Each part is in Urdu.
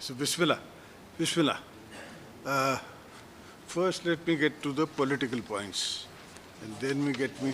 So Bismillah. Bismillah. First, let me get to the political points, and then we get me.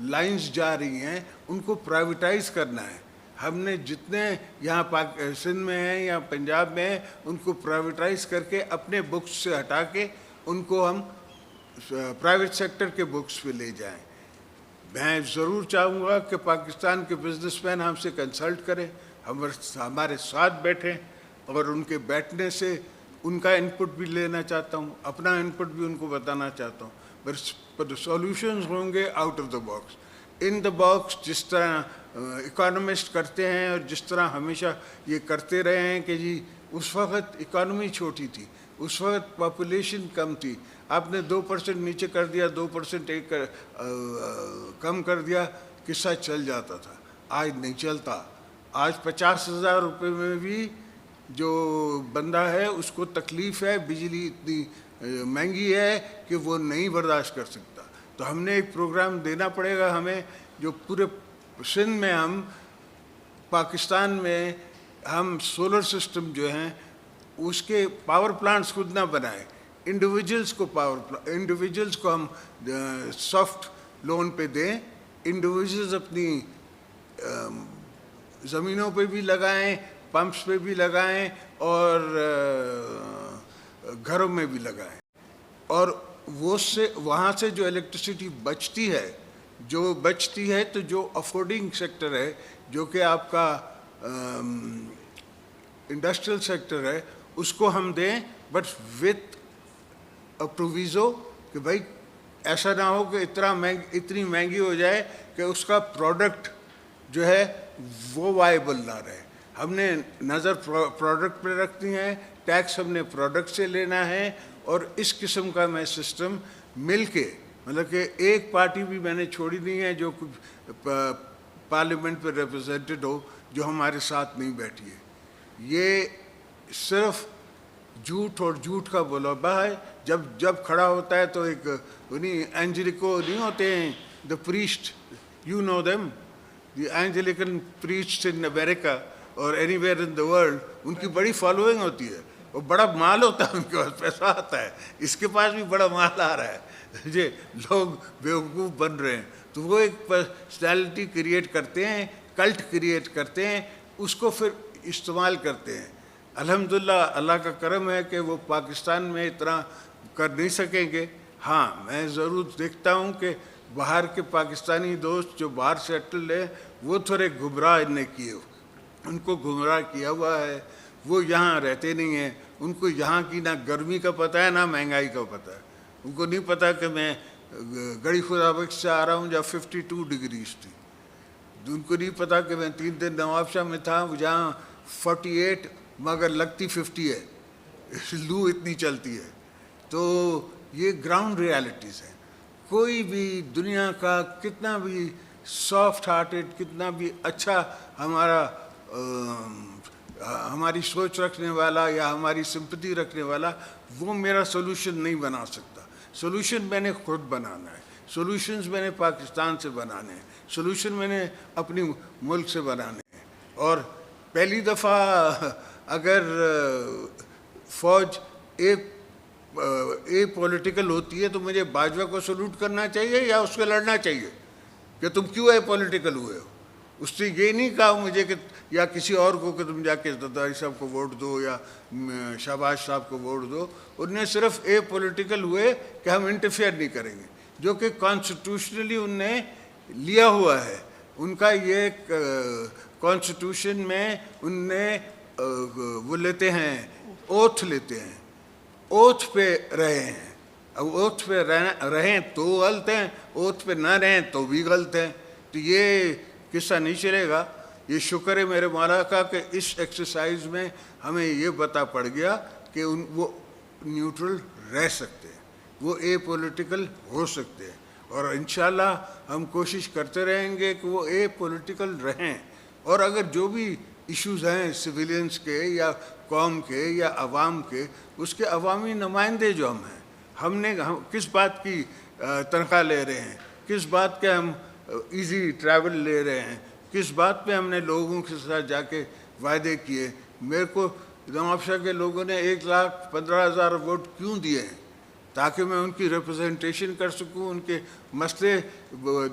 Lines جا رہی ہیں ان کو پرائیویٹائز کرنا ہے. ہم نے جتنے یہاں سندھ میں ہیں یا پنجاب میں ہیں ان کو پرائیویٹائز کر کے اپنے بکس سے ہٹا کے ان کو ہم پرائیویٹ سیکٹر کے بکس پہ لے جائیں. میں ضرور چاہوں گا کہ پاکستان کے بزنس مین ہم سے کنسلٹ کریں, ہمارے ساتھ بیٹھیں, اور ان کے بیٹھنے سے ان کا انپٹ بھی لینا چاہتا ہوں, اپنا انپٹ بھی ان کو بتانا چاہتا ہوں. پر سولوشنز ہوں گے out of the box. In the box جس طرح اکانومسٹ کرتے ہیں اور جس طرح ہمیشہ یہ کرتے رہے ہیں کہ جی اس وقت اکانومی چھوٹی تھی, اس وقت پاپولیشن کم تھی, آپ نے 2% نیچے کر دیا, 2% ایک کم کر دیا, قصہ چل جاتا تھا. آج نہیں چلتا. آج 50,000 روپے میں بھی جو بندہ ہے اس کو تکلیف ہے, بجلی اتنی مہنگی ہے کہ وہ نہیں برداشت کر سکتا. تو ہم نے ایک پروگرام دینا پڑے گا ہمیں, جو پورے سندھ میں ہم پاکستان میں ہم سولر سسٹم جو ہیں اس کے پاور پلانٹس خود نہ بنائیں, انڈیویجولس کو ہم سافٹ لون پہ دیں, انڈیویجولز اپنی زمینوں پہ بھی لگائیں, پمپس پہ بھی لگائیں اور گھروں میں بھی لگائیں. اور وہاں سے جو الیکٹریسٹی بچتی ہے تو جو افورڈنگ سیکٹر ہے, جو کہ آپ کا انڈسٹریل سیکٹر ہے, اس کو ہم دیں, بٹ وتھ پروویزو کہ بھائی ایسا نہ ہو کہ اتنی مہنگی ہو جائے کہ اس کا پروڈکٹ جو ہے وہ وائبل نہ رہے. ہم نے نظر پروڈکٹ پہ رکھنی ہے, ٹیکس ہم نے پروڈکٹ سے لینا ہے, اور اس قسم کا میں سسٹم مل کے, مطلب کہ ایک پارٹی بھی میں نے چھوڑی نہیں ہے جو پارلیمنٹ پہ ریپرزینٹڈ ہو جو ہمارے ساتھ نہیں بیٹھی ہے. یہ صرف جھوٹ اور جھوٹ کا بولابا ہے. جب کھڑا ہوتا ہے تو ایک اینجلیکو نہیں ہوتے ہیں, the priest, you know them, the Anglican priest in America اور anywhere in the world, ان کی بڑی فالوئنگ ہوتی ہے اور بڑا مال ہوتا ہے, ان کے پاس پیسہ آتا ہے, اس کے پاس بھی بڑا مال آ رہا ہے, یہ لوگ بیوقوف بن رہے ہیں. تو وہ ایک پرسنالٹی کریٹ کرتے ہیں, کلٹ کریٹ کرتے ہیں, اس کو پھر استعمال کرتے ہیں. الحمدللہ اللہ کا کرم ہے کہ وہ پاکستان میں اتنا کر نہیں سکیں گے. ہاں میں ضرور دیکھتا ہوں کہ باہر کے پاکستانی دوست جو باہر سیٹل ہیں وہ تھوڑے گمراہ نے کیے, ان کو گمراہ کیا ہوا ہے. وہ یہاں رہتے نہیں ہیں, ان کو یہاں کی نہ گرمی کا پتہ ہے نہ مہنگائی کا پتہ ہے. ان کو نہیں پتہ کہ میں گڑی خدا بخش سے آ رہا ہوں جہاں 52 ڈگریز تھی. ان کو نہیں پتہ کہ میں 3 دن نواب شاہ میں تھا جہاں 48 مگر لگتی 50 ہے, لو اتنی چلتی ہے. تو یہ گراؤنڈ ریالٹیز ہیں. کوئی بھی دنیا کا کتنا بھی سافٹ ہارٹڈ, کتنا بھی اچھا ہماری سوچ رکھنے والا یا ہماری سمپتی رکھنے والا, وہ میرا سولوشن نہیں بنا سکتا. سولوشن میں نے خود بنانا ہے, سولوشنز میں نے پاکستان سے بنانے ہیں, سولوشن میں نے اپنی ملک سے بنانے ہیں. اور پہلی دفعہ اگر فوج اے پولیٹیکل ہوتی ہے تو مجھے باجوہ کو سلوٹ کرنا چاہیے یا اس کو لڑنا چاہیے کہ تم کیوں اے پولیٹیکل ہوئے ہو. اس نے یہ نہیں کہا مجھے کہ یا کسی اور کو کہ تم جا کے زرداری صاحب کو ووٹ دو یا شہباز صاحب کو ووٹ دو. انہوں نے صرف اے پولیٹیکل ہوئے کہ ہم انٹرفیئر نہیں کریں گے, جو کہ کانسٹیٹیوشنلی ان نے لیا ہوا ہے. ان کا یہ کانسٹیٹیوشن میں ان نے وہ لیتے ہیں, اوتھ لیتے ہیں, اوتھ پہ رہے ہیں. اب اوتھ پہ رہیں تو غلط ہیں, اوتھ پہ نہ رہیں تو بھی غلط ہیں. تو یہ قصہ نہیں چلے گا. یہ شکر ہے میرے مولا کا کہ اس ایکسرسائز میں ہمیں یہ پتہ پڑ گیا کہ وہ نیوٹرل رہ سکتے ہیں, وہ اے پولیٹیکل ہو سکتے ہیں. اور انشاءاللہ ہم کوشش کرتے رہیں گے کہ وہ اے پولیٹیکل رہیں. اور اگر جو بھی ایشوز ہیں سویلینس کے یا قوم کے یا عوام کے, اس کے عوامی نمائندے جو ہم نے کس بات کی تنخواہ لے رہے ہیں, کس بات کے ہم ایزی ٹریول لے رہے ہیں, کس بات پہ ہم نے لوگوں کے ساتھ جا کے وعدے کیے. میرے کو نواب شاہ کے لوگوں نے 1,15,000 ووٹ کیوں دیے ہیں؟ تاکہ میں ان کی ریپرزنٹیشن کر سکوں, ان کے مسئلے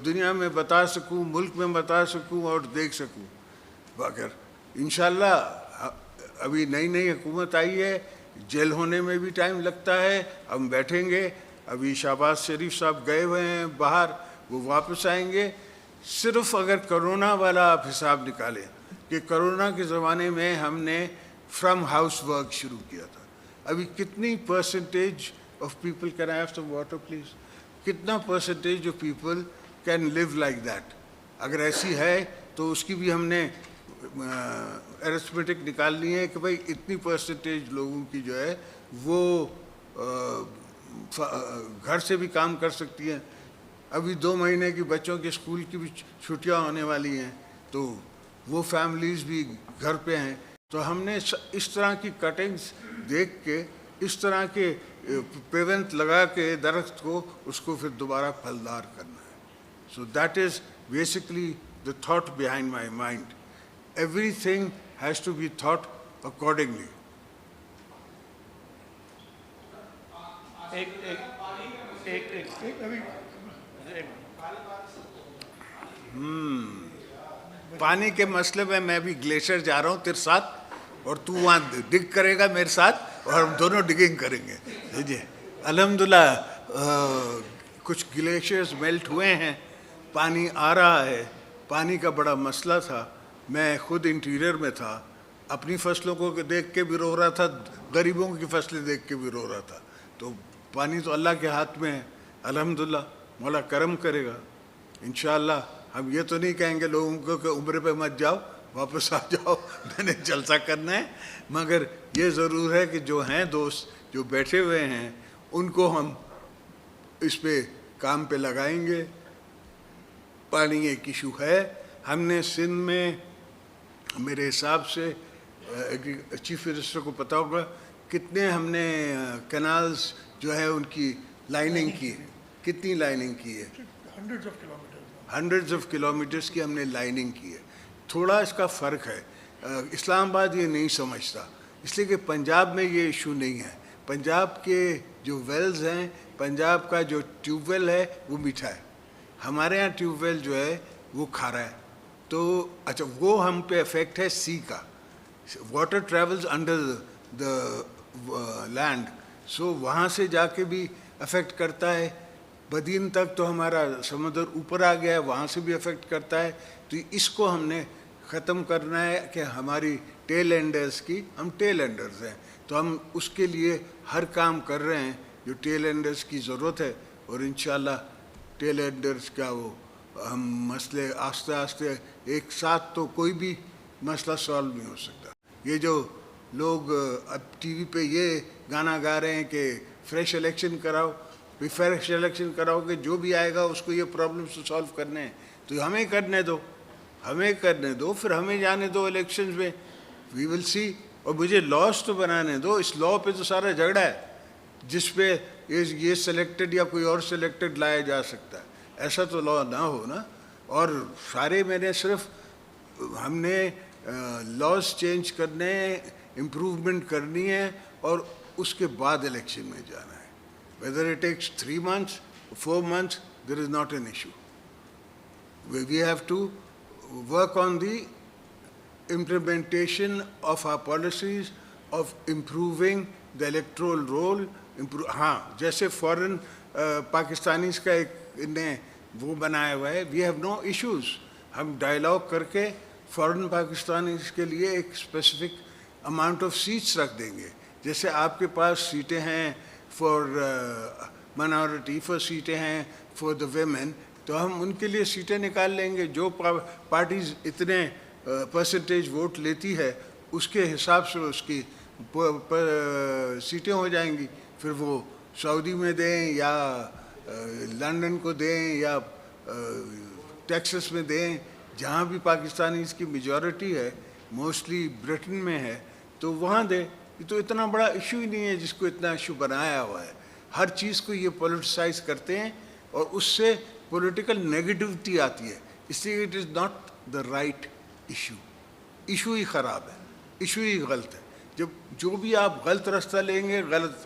دنیا میں بتا سکوں, ملک میں بتا سکوں اور دیکھ سکوں. اگر انشاءاللہ ابھی نئی حکومت آئی ہے, جیل ہونے میں بھی ٹائم لگتا ہے, ہم بیٹھیں گے. ابھی شہباز شریف صاحب گئے ہوئے ہیں باہر, وہ واپس آئیں گے. صرف اگر کرونا والا آپ حساب نکالیں کہ کرونا کے زمانے میں ہم نے فرام ہاؤس ورک شروع کیا تھا, ابھی کتنی percentage of people, can I have some water please, کتنا percentage of people can live like that. اگر ایسی ہے تو اس کی بھی ہم نے ایرتھمیٹک نکالنی ہے کہ بھائی اتنی پرسنٹیج لوگوں کی جو ہے وہ گھر سے بھی کام کر سکتی ہیں. ابھی 2 مہینے کی بچوں کے اسکول کی بھی چھٹیاں ہونے والی ہیں, تو وہ فیملیز بھی گھر پہ ہیں. تو ہم نے اس طرح کی کٹنگز دیکھ کے, اس طرح کے پیونت لگا کے درخت کو, اس کو پھر دوبارہ پھلدار کرنا ہے. So that is basically the thought behind my mind. Everything has to be thought accordingly. پانی کے مسئلے میں بھی گلیشیئر جا رہا ہوں تیرے ساتھ, اور تو وہاں ڈگ کرے گا میرے ساتھ, اور ہم دونوں ڈگنگ کریں گے. جی الحمدللہ کچھ گلیشیئرز میلٹ ہوئے ہیں, پانی آ رہا ہے. پانی کا بڑا مسئلہ تھا. میں خود انٹیریئر میں تھا, اپنی فصلوں کو دیکھ کے بھی رو رہا تھا, غریبوں کی فصلیں دیکھ کے بھی رو رہا تھا. تو پانی تو اللہ کے ہاتھ میں ہے, الحمدللہ مولا کرم کرے گا انشاءاللہ. ہم یہ تو نہیں کہیں گے لوگوں کو کہ عمرے پہ مت جاؤ, واپس آ جاؤ, میں نے جلسہ کرنا ہے. مگر یہ ضرور ہے کہ جو ہیں دوست جو بیٹھے ہوئے ہیں, ان کو ہم اس پہ کام پہ لگائیں گے. پانی ایک ایشو ہے. ہم نے سندھ میں میرے حساب سے چیف منسٹر کو پتہ ہوگا کتنے ہم نے کینالز جو ہے ان کی لائننگ کی ہے, کتنی لائننگ کی ہے, ہنڈریڈز آف کلومیٹرز کی ہم نے لائننگ کی ہے. تھوڑا اس کا فرق ہے, اسلام آباد یہ نہیں سمجھتا, اس لیے کہ پنجاب میں یہ ایشو نہیں ہے. پنجاب کے جو ویلز ہیں, پنجاب کا جو ٹیوب ویل ہے وہ میٹھا ہے, ہمارے ہاں ٹیوب ویل جو ہے وہ کھارا ہے. تو اچھا وہ ہم پہ افیکٹ ہے سی کا, water travels under the land, so وہاں سے جا کے بھی افیکٹ کرتا ہے. بدین تک تو ہمارا سمندر اوپر آ گیا ہے, وہاں سے بھی افیکٹ کرتا ہے. تو اس کو ہم نے ختم کرنا ہے کہ ہماری ٹیل اینڈرز کی, ہم ٹیل اینڈرز ہیں, تو ہم اس کے لیے ہر کام کر رہے ہیں جو ٹیل اینڈرز کی ضرورت ہے. اور انشاءاللہ ٹیل اینڈرز کا وہ ہم مسئلے آہستہ آہستہ ایک ساتھ تو کوئی بھی مسئلہ سالو نہیں ہو سکتا. یہ جو لوگ اب ٹی وی پہ یہ گانا گا رہے ہیں کہ فریش الیکشن کراؤ, فریش الیکشن کراؤ کہ جو بھی آئے گا اس کو یہ پرابلمس سالو کرنے ہیں, تو ہمیں کرنے دو, ہمیں کرنے دو, پھر ہمیں جانے دو الیکشنز میں, وی ول سی. اور مجھے لاس تو بنانے دو. اس لا پہ تو سارا جھگڑا ہے جس پہ یہ سلیکٹڈ یا کوئی اور سلیکٹڈ لایا جا سکتا ہے. ایسا تو لا نہ ہو نا. اور سارے میں نے صرف ہم نے لاز چینج کرنے, امپروومنٹ کرنی ہے, اور اس کے بعد الیکشن میں جانا ہے. Whether it takes 3 months, 4 months, there is not an issue. We have to work on the implementation of our policies of improving the electoral role. ہاں جیسے فورن پاکستانیز کا ایک نے وہ بنایا ہوا ہے, وی ہیو نو ایشوز. ہم ڈائلاگ کر کے فورن پاکستانیز کے لیے ایک اسپیسیفک اماؤنٹ آف سیٹس رکھ دیں گے. جیسے آپ کے پاس سیٹیں ہیں فار منارٹی, فار سیٹیں ہیں فار دا ویمن, تو ہم ان کے لیے سیٹیں نکال لیں گے. جو پارٹیز اتنے پرسنٹیج ووٹ لیتی ہے اس کے حساب سے اس کی سیٹیں ہو جائیں گی. پھر وہ سعودی میں دیں یا لنڈن کو دیں یا ٹیکسس میں دیں, جہاں بھی پاکستانیز کی میجورٹی ہے, موسٹلی برٹن میں ہے, تو وہاں دیں. یہ تو اتنا بڑا ایشو ہی نہیں ہے جس کو اتنا ایشو بنایا ہوا ہے. ہر چیز کو یہ پولیٹیسائز کرتے ہیں اور اس سے پولیٹیکل نیگیٹیوٹی آتی ہے. اس لیے it is not the right issue. Issue ہی خراب ہے, ایشو ہی غلط ہے. جو بھی آپ غلط راستہ لیں گے, غلط